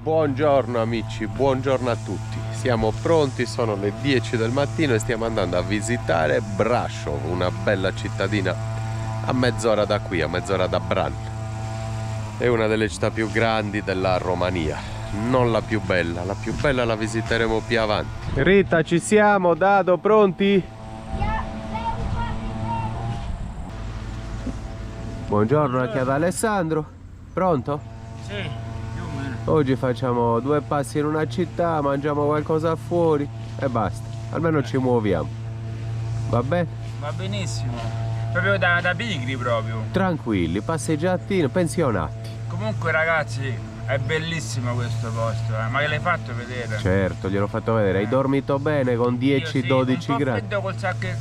Buongiorno amici, buongiorno a tutti. Siamo pronti, sono le 10 del mattino e stiamo andando a visitare Brașov, una bella cittadina a mezz'ora da qui, a mezz'ora da Bran. È una delle città più grandi della Romania, non la più bella la visiteremo più avanti. Rita, ci siamo, Dado, pronti? Buongiorno anche ad Alessandro, pronto? Sì, più o meno. Oggi facciamo 2 passi in una città, mangiamo qualcosa fuori e basta, almeno ci muoviamo. Va bene? Va benissimo. Proprio da pigri proprio. Tranquilli, passeggiatini, pensionati. Comunque ragazzi, è bellissimo questo posto, ma che l'hai fatto vedere? Certo, gliel'ho fatto vedere. Hai dormito bene con 10-12 un po' gradi? freddo col sacco e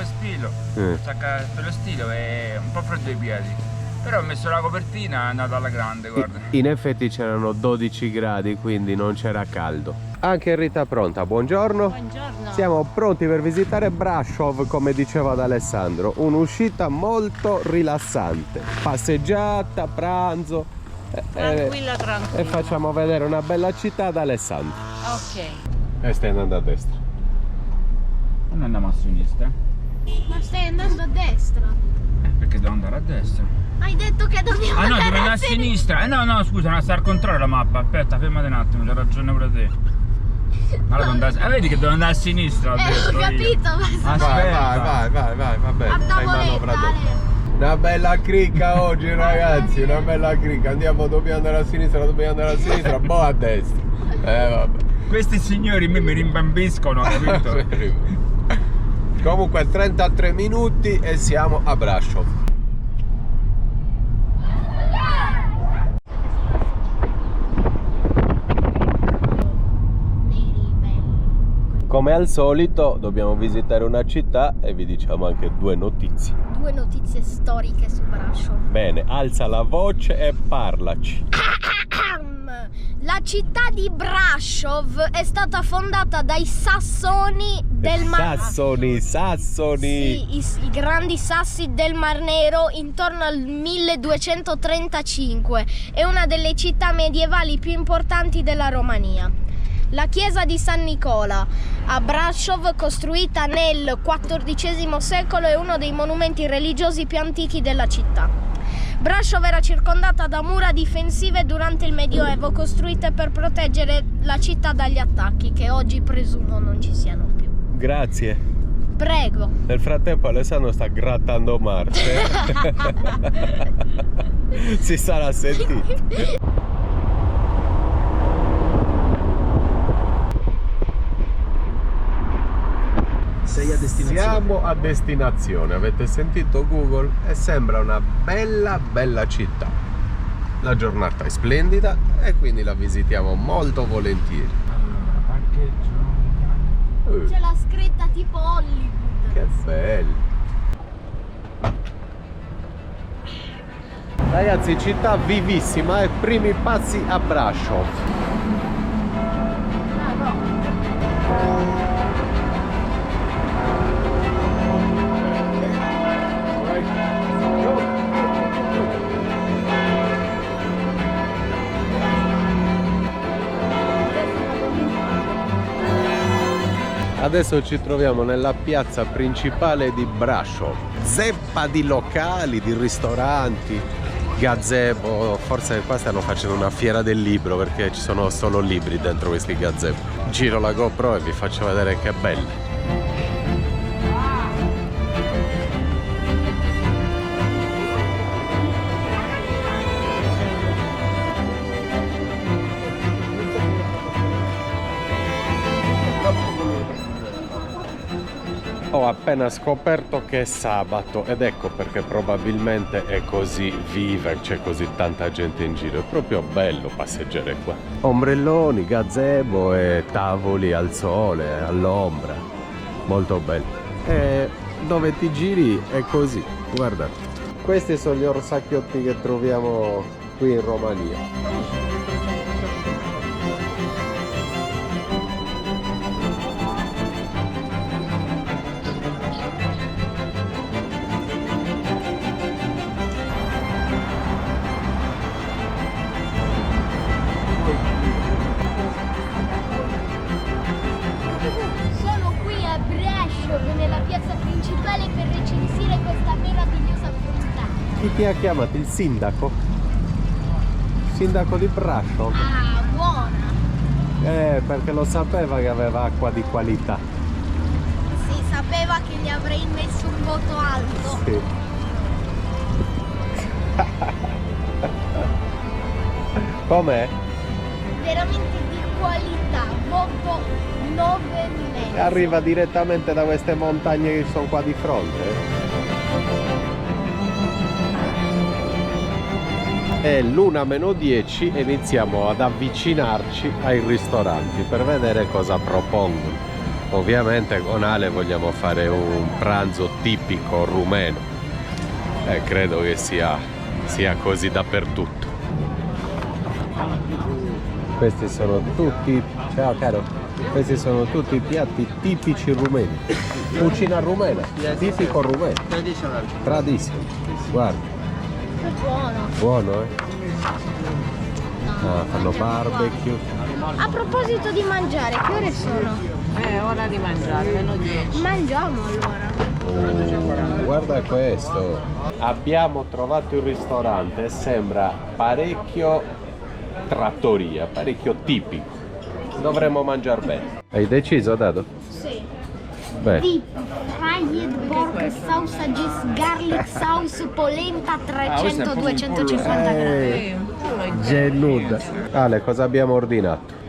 stilo, col sacco per lo stilo e un po' freddo ai piedi. Però ho messo la copertina e è andata alla grande, guarda. In effetti c'erano 12 gradi, quindi non c'era caldo. Anche Rita pronta, buongiorno. Buongiorno. Siamo pronti per visitare Brașov, come diceva ad Alessandro. Un'uscita molto rilassante. Passeggiata, pranzo. Tranquilla, tranquilla. E facciamo vedere una bella città ad Alessandro. Ok. E stai andando a destra. Non andiamo a sinistra? Ma stai andando a destra? Perché devo andare a destra. Hai detto che dobbiamo Ah no, andare devo andare a a sinistra. sinistra. No, scusa, non sta al controllo la mappa. Aspetta, fermati un attimo, c'ha ragione pure te. Allora, vedi che devo andare a sinistra, ho detto Ho capito, ma Aspetta. Vai, va bene. a tavoletta. Una bella cricca oggi ragazzi, una bella cricca. Dobbiamo andare a sinistra, boh a destra. Vabbè. Questi signori mi rimbambiscono, capito? Comunque 33 minuti e siamo a Brașov. Come al solito dobbiamo visitare una città e vi diciamo anche 2 notizie. 2 notizie storiche su Brașov. Bene, alza la voce e parlaci. La città di Brașov è stata fondata dai Sassoni del Mar Sassoni. Sì, i grandi sassi del Mar Nero intorno al 1235. È una delle città medievali più importanti della Romania. La chiesa di San Nicola a Brașov, costruita nel XIV secolo, è uno dei monumenti religiosi più antichi della città. Brașov era circondata da mura difensive durante il Medioevo, costruite per proteggere la città dagli attacchi, che oggi presumo non ci siano più. Grazie. Prego. Nel frattempo Alessandro sta grattando Marte. Si sarà sentito. Sei a destinazione. Siamo a destinazione, avete sentito Google? E sembra una bella città. La giornata è splendida e quindi la visitiamo molto volentieri. Allora, parcheggio. C'è la scritta tipo Hollywood. Che bello! Ragazzi, città vivissima e primi passi a Brașov. Adesso ci troviamo nella piazza principale di Brașov, zeppa di locali, di ristoranti, gazebo. Forse qua stanno facendo una fiera del libro perché ci sono solo libri dentro questi gazebo. Giro la GoPro e vi faccio vedere che belle. Ho appena scoperto che è sabato ed ecco perché probabilmente è così viva e c'è così tanta gente in giro. È proprio bello passeggiare qua. Ombrelloni, gazebo e tavoli al sole, all'ombra. Molto bello. E dove ti giri è così, guardate. Questi sono gli orsacchiotti che troviamo qui in Romania. Chi ti ha chiamato? Il sindaco? Il sindaco di Brasov? Ah, buona! Perché lo sapeva che aveva acqua di qualità. Si sapeva che gli avrei messo un voto alto. Sì. Com'è? Veramente di qualità, voto 9,5. Arriva direttamente da queste montagne che sono qua di fronte. È l'1:10 e iniziamo ad avvicinarci ai ristoranti per vedere cosa propongono. Ovviamente con Ale vogliamo fare un pranzo tipico rumeno e credo che sia così dappertutto. Questi sono tutti, ciao caro, questi sono tutti piatti tipici rumeni. Cucina rumena, tipico rumeno. Tradizionale. Guarda, È buono. buono Ah, fanno barbecue. A proposito di mangiare, che ore sono? Ora di mangiare, meno 10. Mangiamo allora. Guarda questo. Abbiamo trovato il ristorante, sembra parecchio trattoria, parecchio tipico. Dovremmo mangiare bene. Hai deciso, Dado? Sì. Beh, Deep fried pork sausages garlic sauce polenta 300-250 grammi. genuda. Ale, cosa abbiamo ordinato?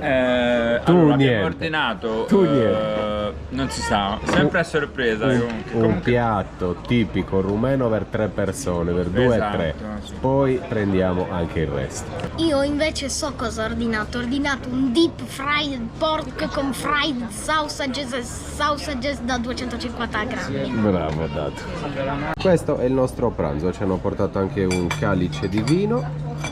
Tu Allora, niente. abbiamo ordinato. Tu niente. Non si sa, sempre a sorpresa. Comunque. Un piatto tipico rumeno per 3 persone, per 2 e 3. Esatto, sì. Poi prendiamo anche il resto. Io invece so cosa ho ordinato. Ho ordinato un deep fried pork con fried sausages da 250 grammi. Bravo, Dato. Questo è il nostro pranzo. Ci hanno portato anche un calice di vino,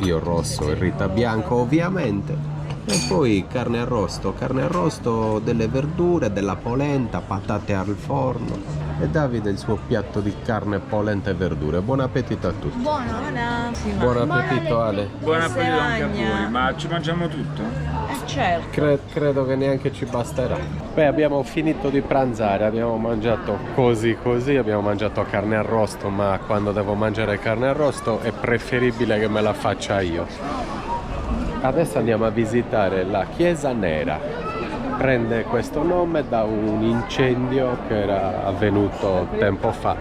io rosso e Rita bianco ovviamente. E poi carne arrosto, delle verdure, della polenta, patate al forno. E Davide il suo piatto di carne, polenta e verdure. Buon appetito a tutti. Buono. Buon appetito, Ale. Buon appetito anche a Lasagna. voi, ma ci mangiamo tutto? Certo. Credo che neanche ci basterà. Beh, abbiamo finito di pranzare, abbiamo mangiato così, abbiamo mangiato carne arrosto, ma quando devo mangiare carne arrosto è preferibile che me la faccia io. Adesso andiamo a visitare la Chiesa Nera. Prende questo nome da un incendio che era avvenuto tempo fa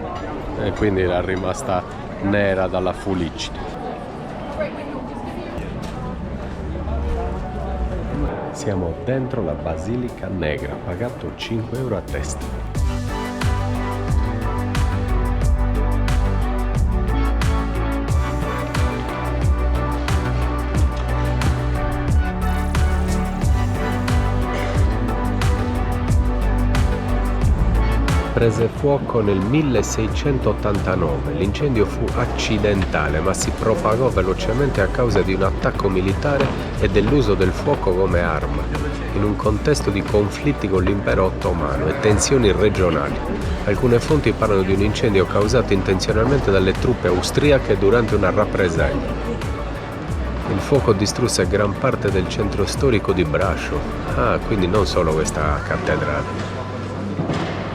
e quindi era rimasta nera dalla fuliggine. Siamo dentro la Basilica Negra, pagato 5 euro a testa. Prese fuoco nel 1689. L'incendio fu accidentale, ma si propagò velocemente a causa di un attacco militare e dell'uso del fuoco come arma, in un contesto di conflitti con l'impero ottomano e tensioni regionali. Alcune fonti parlano di un incendio causato intenzionalmente dalle truppe austriache durante una rappresaglia. Il fuoco distrusse gran parte del centro storico di Brasov. Ah, quindi non solo questa cattedrale.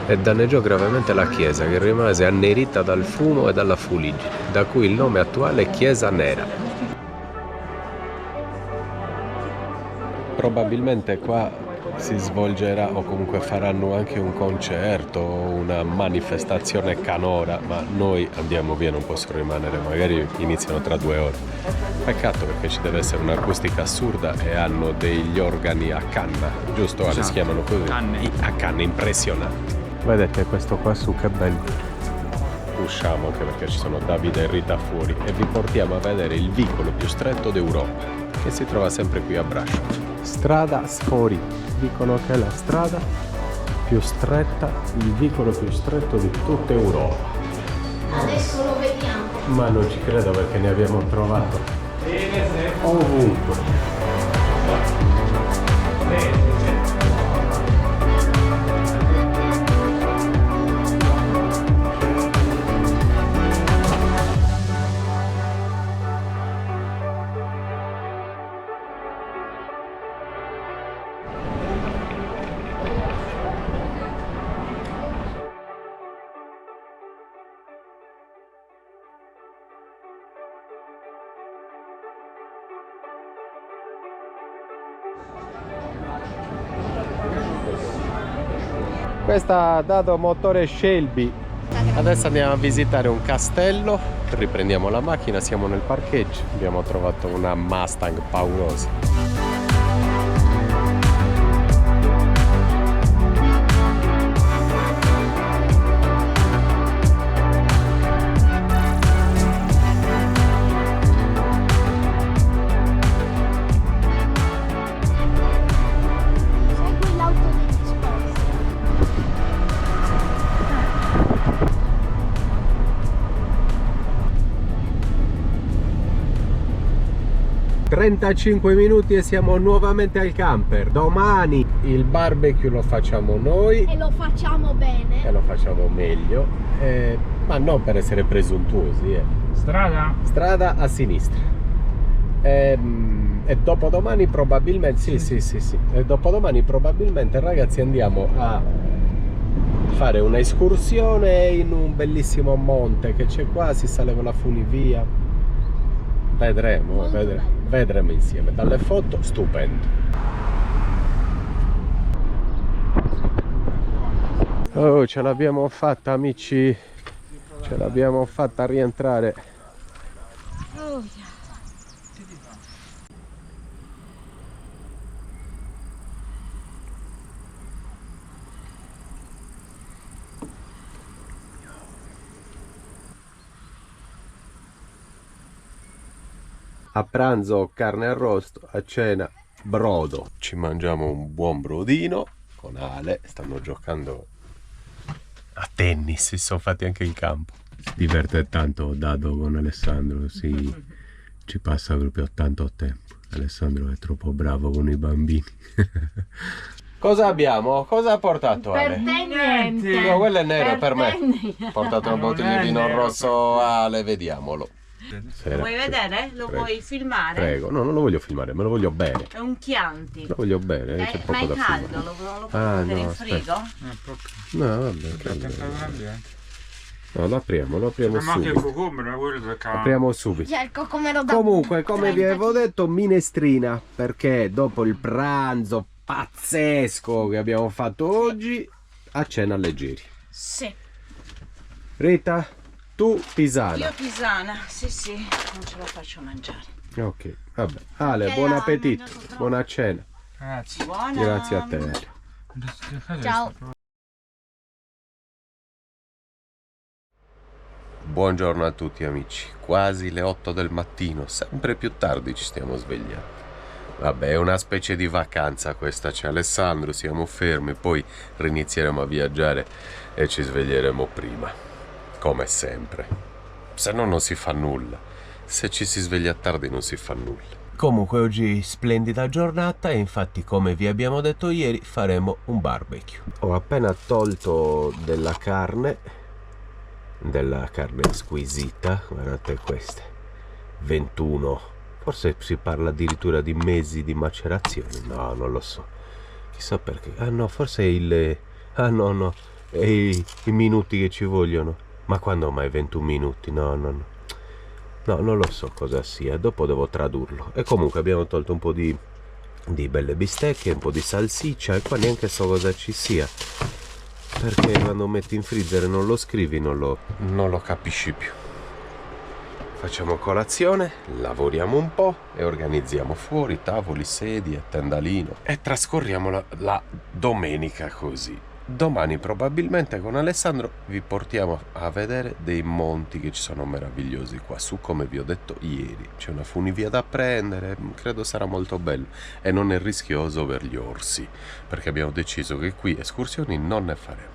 E danneggiò gravemente la chiesa, che rimase annerita dal fumo e dalla fuliggine, da cui il nome attuale è Chiesa Nera. Probabilmente qua si svolgerà o comunque faranno anche un concerto, una manifestazione canora, ma noi andiamo via, non posso rimanere, magari iniziano tra 2 ore. Peccato perché ci deve essere un'acustica assurda e hanno degli organi a canna, giusto? Si chiamano così? Canne. A canne, impressionanti. Vedete questo qua su che bello. Usciamo anche perché ci sono Davide e Rita fuori e vi portiamo a vedere il vicolo più stretto d'Europa, che si trova sempre qui a Brasov. Strada Sfori, dicono che è la strada più stretta, il vicolo più stretto di tutta Europa. Adesso lo vediamo. Ma non ci credo perché ne abbiamo trovato ovunque. Questa ha dato motore Shelby. Adesso andiamo a visitare un castello, riprendiamo la macchina, siamo nel parcheggio, abbiamo trovato una Mustang paurosa. Segui l'auto di disposta. 35 minuti e siamo nuovamente al camper. Domani il barbecue lo facciamo noi E lo facciamo bene. e lo facciamo meglio, ma non per essere presuntuosi. Strada? Strada a sinistra. E dopodomani probabilmente, sì. E dopodomani probabilmente, ragazzi, andiamo a fare una escursione in un bellissimo monte che c'è qua, si sale con la funivia. Vedremo insieme. Dalle foto stupendo. Oh, ce l'abbiamo fatta, amici. Ce l'abbiamo fatta rientrare. A pranzo carne arrosto, a cena brodo. Ci mangiamo un buon brodino con Ale. Stanno giocando a tennis, si sono fatti anche in campo. Si diverte tanto Dado con Alessandro, ci passa proprio tanto tempo. Alessandro è troppo bravo con i bambini. Cosa abbiamo? Cosa ha portato Ale? te niente. No, quello è nero per me. niente. Ha portato una Non bottiglia è di vino nero. rosso Ale, vediamolo. Lo vuoi vedere? Lo Prego. vuoi filmare? Prego, no, non lo voglio filmare, me lo voglio bere. È un Chianti. Lo voglio bere, c'è Ma poco è da caldo, filmare. lo puoi Ah, mettere no, in aspetta. frigo? No, vabbè, La caldo. temperatura ambiente. No, lo apriamo Ma anche il subito. cucumber, quello del cavolo. Apriamo subito. Cerco come lo da. Comunque, come vi 30 avevo detto, minestrina, perché dopo il pranzo pazzesco che abbiamo fatto oggi, a cena leggeri. Sì. Rita, tu tisana. Io tisana, sì, non ce la faccio mangiare. Ok, vabbè. Ale, Ok, buon ho appetito, mangiato troppo. buona cena. Grazie. Buona. Grazie a te, Ale. Ciao. Buongiorno a tutti amici, quasi le 8 del mattino, sempre più tardi ci stiamo svegliando. Vabbè, è una specie di vacanza questa, c'è Alessandro, siamo fermi, poi rinizieremo a viaggiare e ci sveglieremo prima, come sempre. Se no non si fa nulla, se ci si sveglia tardi non si fa nulla. Comunque oggi splendida giornata e infatti, come vi abbiamo detto ieri, faremo un barbecue. Ho appena tolto della carne squisita, guardate queste, 21, forse si parla addirittura di mesi di macerazione, no, non lo so, chissà perché, ah no, forse è i minuti che ci vogliono, ma quando mai 21 minuti, no, non lo so cosa sia, dopo devo tradurlo. E comunque abbiamo tolto un po' di belle bistecche, un po' di salsiccia, e qua neanche so cosa ci sia, perché quando metti in freezer e non lo scrivi non lo capisci più. Facciamo colazione, lavoriamo un po' e organizziamo fuori tavoli, sedie, tendalino e trascorriamo la domenica così. Domani probabilmente con Alessandro vi portiamo a vedere dei monti che ci sono meravigliosi qua su, come vi ho detto ieri. C'è una funivia da prendere, credo sarà molto bello e non è rischioso per gli orsi, perché abbiamo deciso che qui escursioni non ne faremo.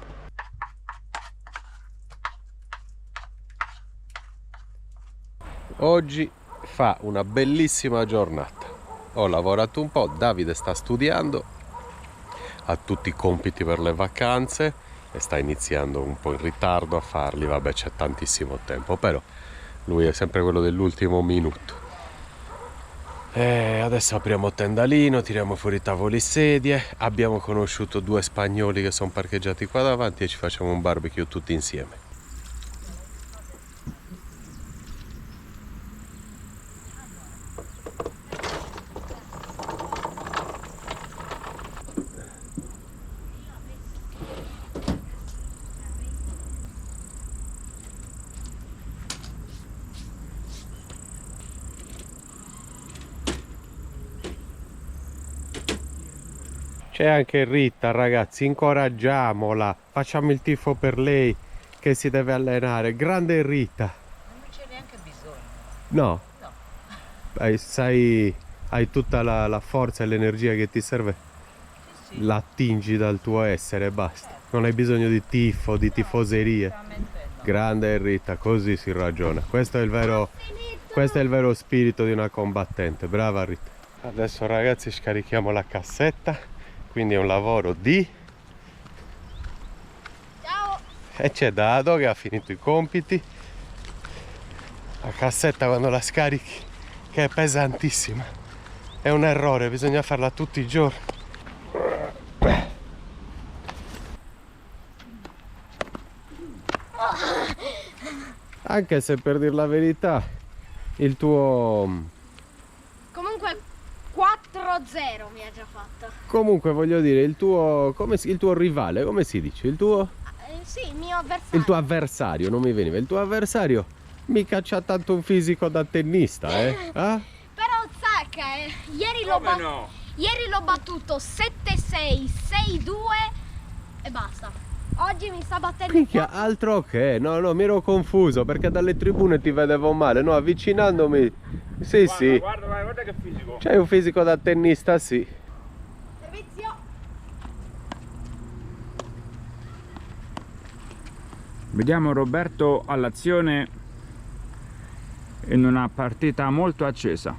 Oggi fa una bellissima giornata. Ho lavorato un po', Davide sta studiando, ha tutti i compiti per le vacanze e sta iniziando un po' in ritardo a farli, vabbè c'è tantissimo tempo, però lui è sempre quello dell'ultimo minuto. E adesso apriamo tendalino, tiriamo fuori tavoli, sedie, abbiamo conosciuto 2 spagnoli che sono parcheggiati qua davanti e ci facciamo un barbecue tutti insieme. C'è anche Rita, ragazzi, incoraggiamola, facciamo il tifo per lei che si deve allenare. Grande Rita. Non c'è neanche bisogno. No? No. Hai tutta la forza e l'energia che ti serve, Sì. la attingi dal tuo essere e basta. Non hai bisogno di tifo, di tifoserie. Veramente no. Grande Rita, così si ragiona. Questo è il vero spirito di una combattente. Brava Rita. Adesso ragazzi scarichiamo la cassetta, quindi è un lavoro di... Ciao! E c'è Dado che ha finito i compiti. La cassetta quando la scarichi, che è pesantissima, è un errore, bisogna farla tutti i giorni. Anche se, per dir la verità, il tuo... Comunque 4-0 mi ha già fatta. Comunque voglio dire, il tuo rivale, come si dice? Il tuo Sì, il mio avversario. avversario, non mi veniva. Il tuo avversario mica c'ha tanto un fisico da tennista, Ah? Però zacca, ieri Come no? l'ho battuto 7-6, 6-2 e basta. Oggi mi sta battendo Minchia, altro che, no, mi ero confuso perché dalle tribune ti vedevo male, no, avvicinandomi, sì, sì, Guarda che fisico. c'hai un fisico da tennista, sì. servizio. Vediamo Roberto all'azione in una partita molto accesa.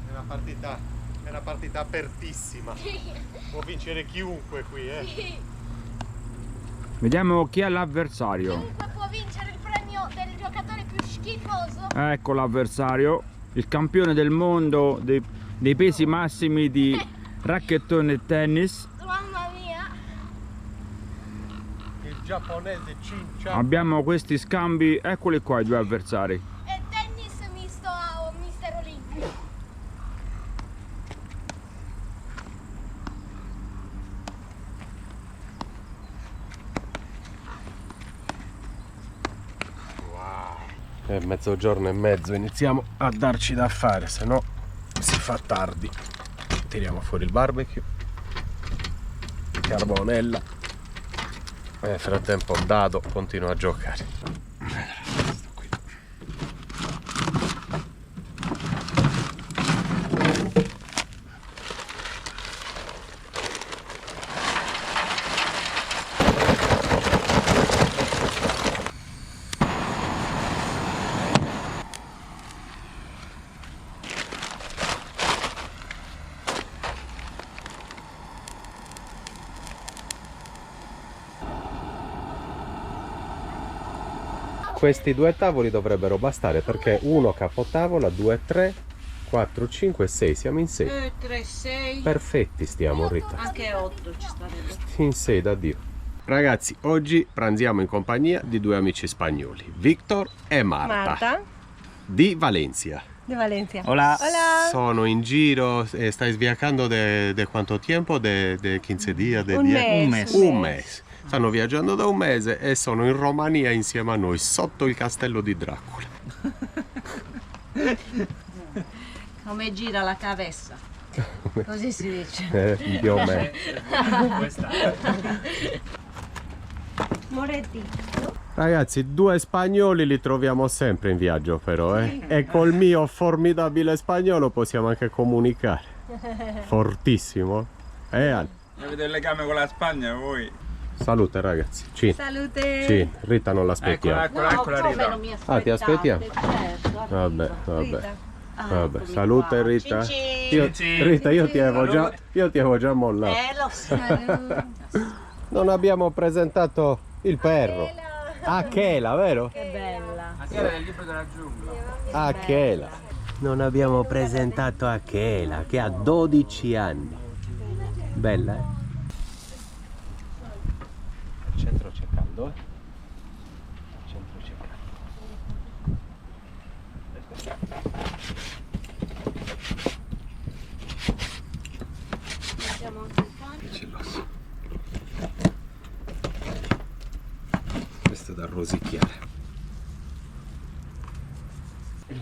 È una partita apertissima, può vincere chiunque qui, Vediamo chi è l'avversario. Chiunque può vincere il premio del giocatore più schifoso. Ecco l'avversario, il campione del mondo dei pesi massimi di racchettone e tennis. Mamma mia. Il giapponese Cincia. Abbiamo questi scambi, eccoli qua i due avversari. E tennis misto a Mister Olympio. È mezzogiorno e mezzo, iniziamo a darci da fare, se no si fa tardi. Tiriamo fuori il barbecue, carbonella, e nel frattempo Dado continua a giocare. Questi due tavoli dovrebbero bastare perché uno capotavola, 2, 3, 4, 5, 6, siamo in 6. 3, 6. Perfetti stiamo, Rita. Anche 8 ci starebbe. In 6 da Dio. Ragazzi, oggi pranziamo in compagnia di due amici spagnoli, Victor e Marta. Di Valencia. De Valencia. Hola. Hola. Sono in giro, stai viajando de quanto tempo? De 15 días? De Un 10? mes. Un mese. Stanno viaggiando da un mese e sono in Romania insieme a noi, sotto il castello di Dracula. Come gira la cabeza. Così si dice. Più o meno. Moretti. Ragazzi, due spagnoli li troviamo sempre in viaggio però, E col mio formidabile spagnolo possiamo anche comunicare. Fortissimo. Ale. Avete il legame con la Spagna voi? Salute ragazzi. Cin. Salute. Cin. Rita non l'aspettiamo. Eccola, eccola come Rita. non mi Ah, ti aspettiamo? Certo, Vabbè, vabbè. Rita. Vabbè, eccomi salute qua. Rita. Cin cin. Io, Cin. Rita, io ti avevo già mollato. Lo so. Non abbiamo presentato il perro. Achela, vero? Che bella. Era del libro della giungla. Achela. Non abbiamo presentato Achela, che ha 12 anni. Bella, Al centro c'è caldo, Al centro c'è caldo. Questo è da rosicchiare.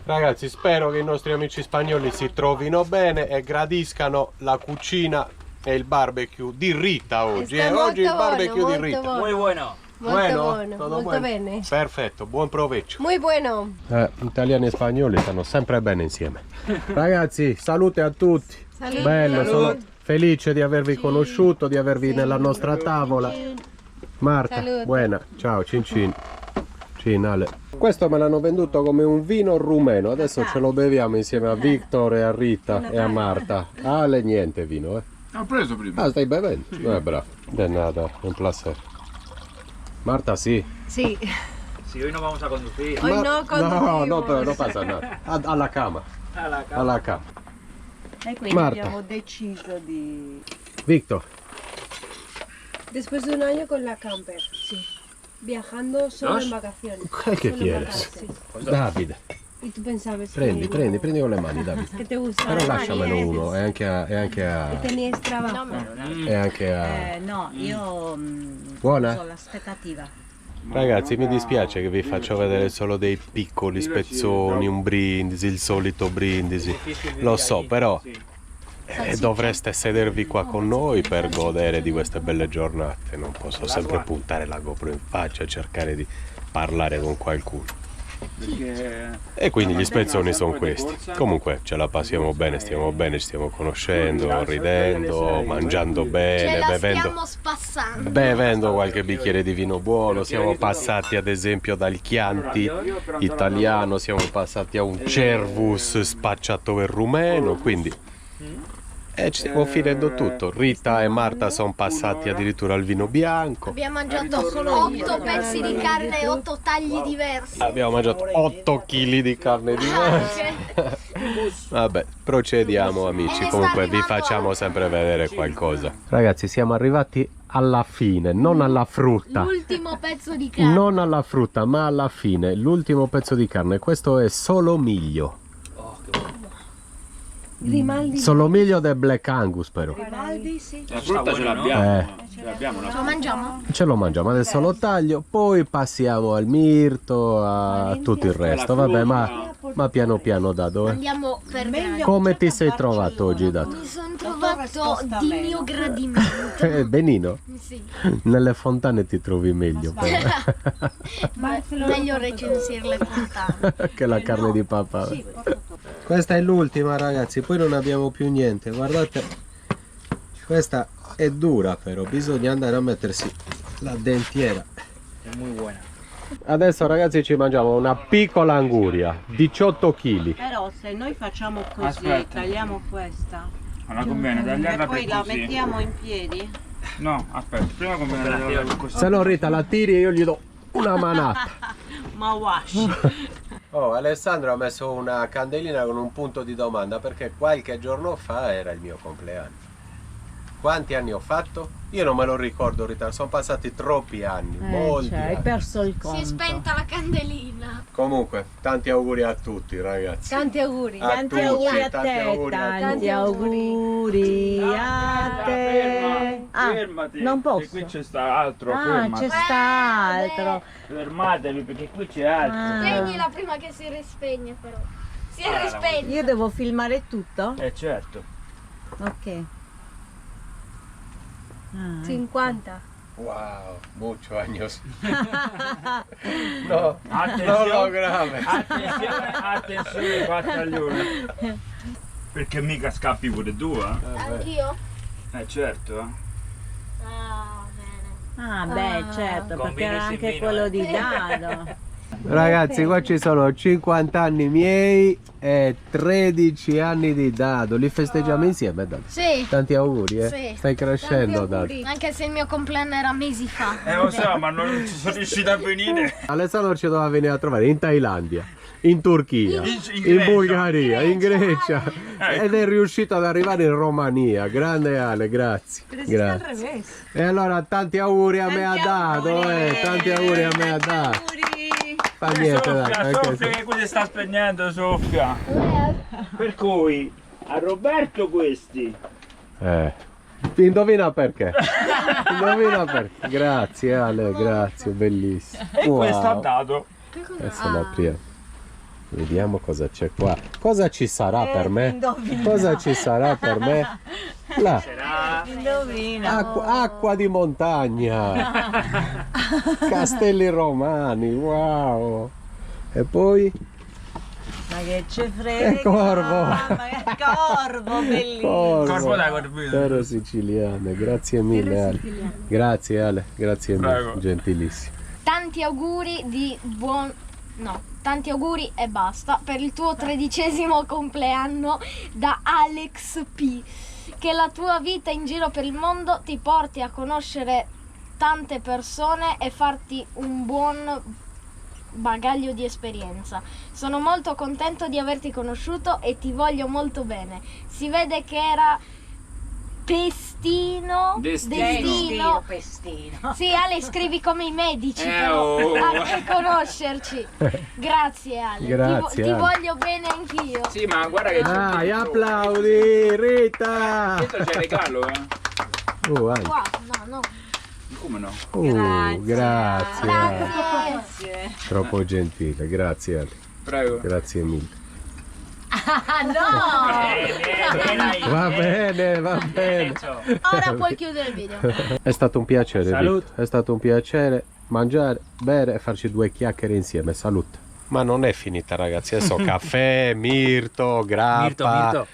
Ragazzi, spero che i nostri amici spagnoli si trovino bene e gradiscano la cucina è il barbecue di Rita oggi. Sta Oggi il molto barbecue buono, di molto Rita. buono. Muy bueno. Molto Tutto molto buono? bene. Perfetto, buon proveggio. Muy bueno. Italiani e spagnoli stanno sempre bene insieme. Ragazzi, salute a tutti. Salute. Bello, sono Salute. felice di avervi conosciuto, di avervi nella nostra tavola. Marta, Salute. buona. Ciao, cin cin. Cin, Ale. Questo me l'hanno venduto come un vino rumeno, adesso ce lo beviamo insieme a Victor e a Rita e a Marta. Ale niente vino, Ho preso prima. Ah, stai bevendo? Bravo. De nada, un placer. Marta, sì. Sí. Sí, hoy nos vamos a conducir. Hoy no No, conducimos. no, però non passa nada. Alla cama. Alla cama. E quindi Marta. abbiamo deciso di... Victor. Después de un año con la camper, sí. Viajando solo en vacaciones. ¿Qué Solo en quieres? vacaciones, sí. Davide, Y tú pensabas prendi con le mani, Davide. que te gustaba. Però lasciamelo uno, è anche Tenías trabajo. no, io Buona? ho l'aspettativa. Ragazzi, mi dispiace che vi faccio vedere solo dei piccoli spezzoni, un brindisi, il solito brindisi. Lo so, però dovreste sedervi qua con noi per godere di queste belle giornate. Non posso sempre puntare la GoPro in faccia e cercare di parlare con qualcuno. E quindi gli spezzoni sono questi. Comunque ce la passiamo bene, ci stiamo conoscendo, ridendo, mangiando Ce bene, la bevendo. stiamo spassando. Bevendo qualche bicchiere di vino buono, siamo passati ad esempio dal Chianti italiano, siamo passati a un Cervus spacciatore rumeno, quindi ci stiamo finendo tutto. Rita e Marta sono passati addirittura al vino bianco, Abbiamo mangiato solo 8 pezzi di carne e 8 tagli diversi. abbiamo mangiato 8 kg di carne diversa. Vabbè, procediamo amici, E ne comunque sta vi arrivando facciamo sempre vedere qualcosa. Ragazzi, siamo arrivati alla fine, non alla frutta. L'ultimo pezzo di carne. Non alla frutta, ma alla fine, l'ultimo pezzo di carne. Questo è solomiglio. Grimaldi. Solomiglio del Black Angus, però. Grimaldi, sì. La frutta ce l'abbiamo. Eh, Ce l'abbiamo, no? Lo mangiamo? ce lo mangiamo, adesso lo taglio, poi passiamo al mirto, a tutto il resto. Vabbè, ma piano piano, Dado. Andiamo per gradi. Come ti sei trovato oggi, Dado? Mi sono trovato di mio gradimento. Benino, Sì. nelle fontane ti trovi meglio, però. Meglio recensirle fontane. Che la carne di papà. Questa è l'ultima, ragazzi, poi non abbiamo più niente. Guardate, questa è dura, però bisogna andare a mettersi la dentiera. È molto buona. Adesso, ragazzi, ci mangiamo una piccola anguria, 18 kg. Però se noi facciamo così, Aspetta. tagliamo questa Non la conviene e tagliarla poi per la così. mettiamo in piedi, No, aspetta, prima conviene tagliarla così. Se no, Rita la tiri e io gli do una manata. ma wash. Oh, Alessandro ha messo una candelina con un punto di domanda perché qualche giorno fa era il mio compleanno. Quanti anni ho fatto? Io non me lo ricordo, Rita, sono passati troppi anni, molti hai anni. perso il Si conto. è spenta la candelina. Comunque, tanti auguri a tutti, ragazzi. Tanti auguri. A Tanti tutti, auguri a tanti te, auguri a tutti. tanti auguri a te. Ah, Fermati. non posso. Che qui c'è sta altro, Ah, fermati. c'è sta altro. Fermatevi perché qui c'è altro. Ah. Spegnila prima che si rispegne però. Si è rispegna. Io devo filmare tutto? Certo. Ok. Ah, 50. Wow, mucho años. No, Attenzione. non lo grave. Attenzione, 4 agli 1. Perché mica scappi pure tu, eh? Anch'io? Certo, Ah, bene. Ah, beh, certo, Con perché era vino anche sin quello vino, di Dado. Ragazzi, qua ci sono 50 anni miei e 13 anni di Dado. Li festeggiamo insieme, Dado. Sì. Tanti auguri, eh. Sì. Stai crescendo, Dado. Anche se il mio compleanno era mesi fa. Lo so, ma non ci sono riuscito a venire. Alessandro ci doveva venire a trovare in Thailandia, in Turchia, In in Grecia. Bulgaria, in Grecia Ecco. ed è riuscito ad arrivare in Romania. Grande Ale, grazie. Grazie. revés. E allora tanti auguri a me a Dado, tanti auguri a me a Dado. Fa niente, dai, Soffia, anche soffia se- che qui si sta spegnendo, soffia. Per cui a Roberto questi. Indovina perché? Indovina perché? Grazie Ale, grazie, bellissimo. E Wow. questo ha dato. Adesso lo apriamo. Vediamo cosa c'è qua. Cosa ci sarà per me? indovina. Cosa ci sarà per me? Là. Indovina. Acqua di montagna. Castelli romani, wow. E poi? Ma che ci frega. Corvo. Ma che corvo, bellissimo. Corvo da Corvino. Terre siciliane, grazie mille Ale. Grazie Ale, grazie mille, Prego. gentilissimo. Tanti auguri di buon... No, tanti auguri e basta per il tuo 13° compleanno da Alex P. Che la tua vita in giro per il mondo ti porti a conoscere tante persone e farti un buon bagaglio di esperienza. Sono molto contento di averti conosciuto e ti voglio molto bene. Si vede che era Pestino. Destino. Pestino. Sì, Ale, scrivi come i medici, Oh. però anche conoscerci. Grazie Ale. Grazie, Ti Ale. voglio bene anch'io. Sì, ma guarda che c'è. Dai, applaudi, Rita! Questo c'è il regalo, Anche. Qua, no. Come no? Grazie. Grazie. Troppo gentile, grazie Ale. Prego. Grazie mille. Ah no! Va bene, va bene. Ora puoi chiudere il video. È stato un piacere, Salute. Victor. È stato un piacere mangiare, bere e farci 2 chiacchiere insieme. Salute. Ma non è finita, ragazzi. Adesso caffè, mirto, grappa.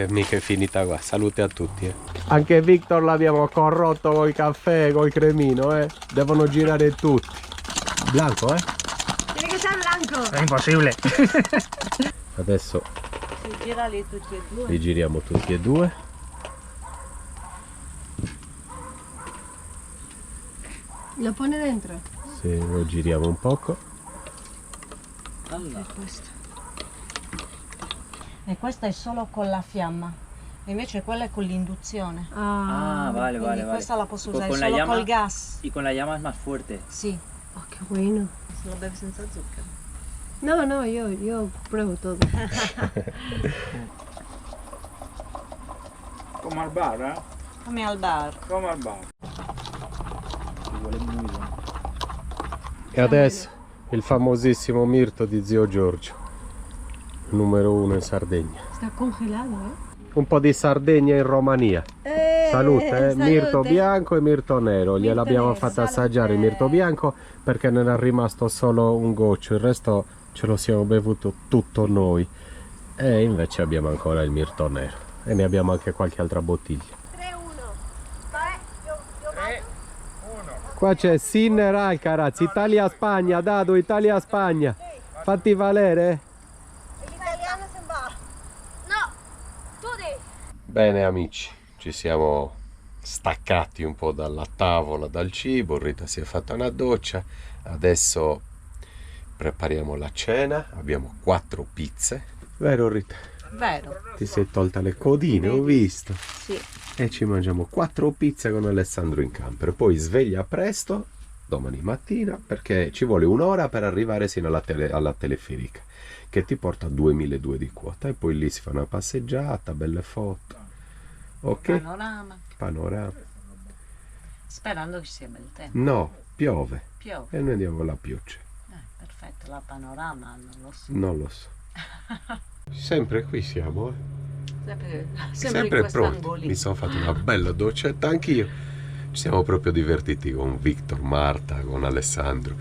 Mica è finita qua. Salute a tutti. Anche Victor l'abbiamo corrotto col caffè, col cremino, Devono girare tutti. Blanco, Tiene que ser blanco. È impossibile. Adesso Girali tutti e due. li giriamo tutti e 2. Lo pone dentro. Se lo giriamo un poco. E questa è solo con la fiamma. Invece quella è con l'induzione. Ah, vale, Quindi vale. questa la posso usare Con la solo llama col gas. y con la llama es más fuerte. Sì. oh, qué bueno. Se lo bevi senza zucchero. No, yo pruebo todo. Come al bar, Come al bar. Come al bar. Huele muy bien. E adesso il famosissimo mirto di zio Giorgio, numero 1 in Sardegna. Está congelado, Un po' di Sardegna in Romania. Salute, mirto bianco e mirto nero. Gliel'abbiamo fatto assaggiare il mirto bianco perché ne era rimasto solo un goccio, il resto ce lo siamo bevuto tutto noi. E invece abbiamo ancora il mirto nero e ne abbiamo anche qualche altra bottiglia. 3-1. Vabbè, io vado. Qua c'è Sinner Alcaraz, Italia-Spagna, Dado, Italia-Spagna. Fatti valere. L'italiano se va. No, tu devi. Bene amici, ci siamo staccati un po' dalla tavola, dal cibo. Rita si è fatta una doccia. Adesso prepariamo la cena. Abbiamo 4 pizze. Vero Rita? Vero. Ti sei tolta le codine, ho visto. Sì. E ci mangiamo 4 pizze con Alessandro in camper. Poi sveglia presto domani mattina perché ci vuole un'ora per arrivare sino alla teleferica che ti porta a 2200 di quota e poi lì si fa una passeggiata, belle foto. Ok? Panorama. Panorama. Sperando che sia bel tempo. No, piove Piove. e noi andiamo alla pioggia. Perfetto, la panorama non lo so. Non lo so. Sempre qui siamo, Sempre in pronti. quest'angolino. Mi sono fatto una bella doccetta anch'io. Ci siamo proprio divertiti con Victor, Marta, con Alessandro.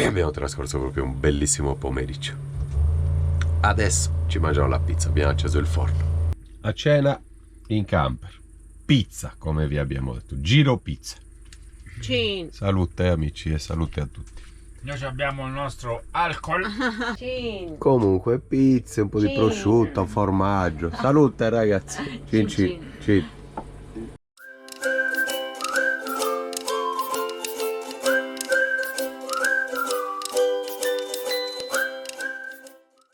Abbiamo trascorso proprio un bellissimo pomeriggio. Adesso ci mangiamo la pizza, abbiamo acceso il forno. A cena in camper. Pizza, come vi abbiamo detto. Giro pizza. Cin. Salute amici e salute a tutti. Noi abbiamo il nostro alcol. Cin. Comunque pizze, un po' di prosciutto, formaggio. Salute ragazzi. Cin cin. Cin.